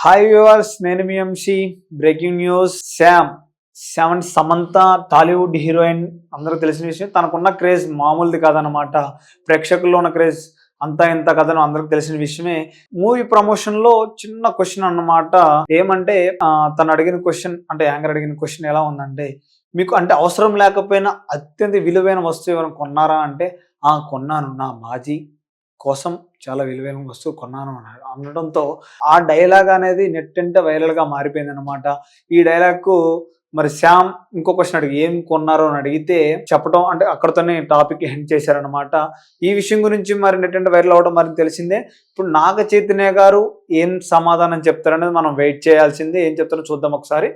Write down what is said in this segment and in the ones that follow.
Hi viewers, నేను మీ Vamshi. Breaking news. Shyam Samantha Tollywood heroine, అందరూ తెలిసిన విషయం. తనకున్న క్రేజ్ మామూలుది కాదనమాట. ప్రేక్షకుల్లో ఉన్న క్రేజ్ అంతా ఇంత కథను అందరికి తెలిసిన విషయమే. మూవీ ప్రమోషన్ లో చిన్న క్వశ్చన్ అన్నమాట. ఏమంటే తను అడిగిన క్వశ్చన్, అంటే యాంకర్ అడిగిన క్వశ్చన్ ఎలా ఉందంటే, మీకు అంటే అవసరం లేకపోయినా అత్యంత విలువైన వస్తువు ఏమైనా కొన్నారా అంటే, కొన్నాను, నా మాజీ కోసం చాలా విలువైన వస్తువు కొన్నాను అన్నాడు. అనడంతో ఆ డైలాగ్ అనేది నెట్టింట వైరల్‌గా మారిపోయిందనమాట. ఈ డైలాగ్‌కు మరి శ్యామ్ ఇంకో క్వెషన్ అడిగి ఏం కొన్నారు అని అడిగితే చెప్పడం, అంటే అక్కడితోనే టాపిక్ ఎండ్ చేశారనమాట. ఈ విషయం గురించి మరి నెట్టింట వైరల్ అవ్వడం మరి తెలిసిందే. ఇప్పుడు నాగ చైతన్య గారు ఏం సమాధానం చెప్తారనేది మనం వెయిట్ చేయాల్సిందే. ఏం చెప్తారో చూద్దాం ఒకసారి.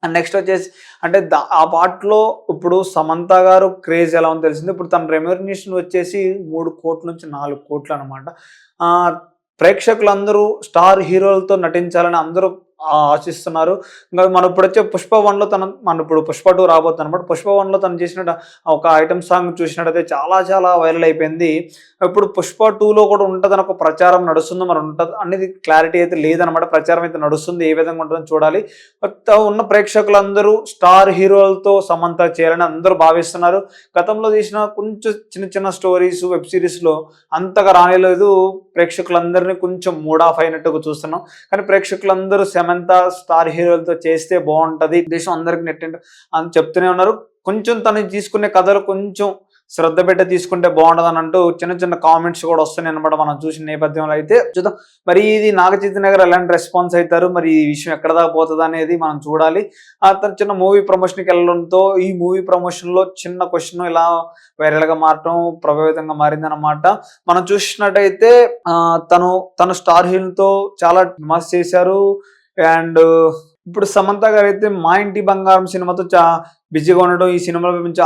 అండ్ నెక్స్ట్ వచ్చేసి, అంటే ఆ పాటలో ఇప్పుడు సమంత గారు క్రేజ్ ఎలా ఉందో తెలిసింది. ఇప్పుడు తన రెమ్యూనరేషన్ వచ్చేసి 3,00,00,000 నుంచి 4,00,00,000 అనమాట. ప్రేక్షకులందరూ స్టార్ హీరోలతో నటించాలని అందరూ ఆశిస్తున్నారు. ఇంకా మనం ఇప్పుడు వచ్చే పుష్ప 1లో మన ఇప్పుడు పుష్ప 2 రాబోతుంది అనమాట. పుష్ప 1లో తను చేసిన ఒక ఐటమ్ సాంగ్ చూసినట్టయితే చాలా చాలా వైరల్ అయిపోయింది. ఇప్పుడు పుష్ప 2లో కూడా ఉంటుందని ఒక ప్రచారం నడుస్తుంది. మరి ఉంటుంది అనేది క్లారిటీ అయితే లేదనమాట. ప్రచారం అయితే నడుస్తుంది. ఏ విధంగా ఉంటుందని చూడాలి. ఉన్న ప్రేక్షకులందరూ స్టార్ హీరోలతో సమంత చేయాలని అందరూ భావిస్తున్నారు. గతంలో తీసిన కొంచెం చిన్న చిన్న స్టోరీస్, వెబ్ సిరీస్లో అంతగా రానిలేదు. ప్రేక్షకులందరినీ కొంచెం మూడ్ ఆఫ్ అయినట్టుగా చూస్తున్నాం. కానీ ప్రేక్షకులందరూ సమంత స్టార్ హీరోలతో చేస్తే బాగుంటది, దేశం అందరికి నెట్టింట అని చెప్తూనే ఉన్నారు. కొంచెం తను తీసుకునే కథలు కొంచెం శ్రద్ధ పెట్టి తీసుకుంటే బాగుంటది అని అంటూ చిన్న చిన్న కామెంట్స్ కూడా వస్తున్నాయి అనమాట. మనం చూసిన నేపథ్యంలో అయితే చూద్దాం మరి ఇది నాగ చైతన్య గారు ఎలాంటి రెస్పాన్స్ అవుతారు, మరి ఈ విషయం ఎక్కడ దాకా పోతుంది అనేది మనం చూడాలి. తను చిన్న మూవీ ప్రమోషన్కి వెళ్ళడంతో ఈ మూవీ ప్రమోషన్ లో చిన్న క్వశ్చన్ ఇలా వైరల్ గా మారటం ప్రభావితంగా మారింది అనమాట. మనం చూసినట్టయితే తను స్టార్ హీరోలతో చాలా విమర్శ చేశారు. అండ్ ఇప్పుడు సమంత గారు అయితే మా ఇంటి బంగారం సినిమాతో బిజీగా ఉండడం, ఈ సినిమాలో మంచి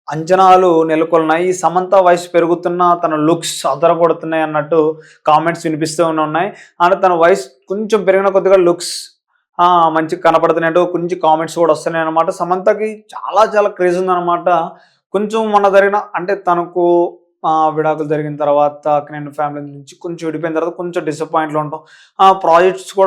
అంచనాలు నెలకొన్నాయి. సమంత వయసు పెరుగుతున్న తన లుక్స్ అదరగొడుతున్నాయి అన్నట్టు కామెంట్స్ వినిపిస్తూ ఉన్నాయి. అంటే తన వయసు కొంచెం పెరిగిన కొద్దిగా లుక్స్ మంచిగా కనపడుతున్నట్టు కొంచెం కామెంట్స్ కూడా వస్తున్నాయి అనమాట. సమంతకి చాలా చాలా క్రేజ్ ఉందన్నమాట. కొంచెం మొన్న జరిగిన, అంటే తనకు విడాకులు జరిగిన తర్వాత నేను ఫ్యామిలీ నుంచి కొంచెం విడిపోయిన తర్వాత కొంచెం డిసప్పాయింట్లో ఉంటాం. ప్రాజెక్ట్స్ కూడా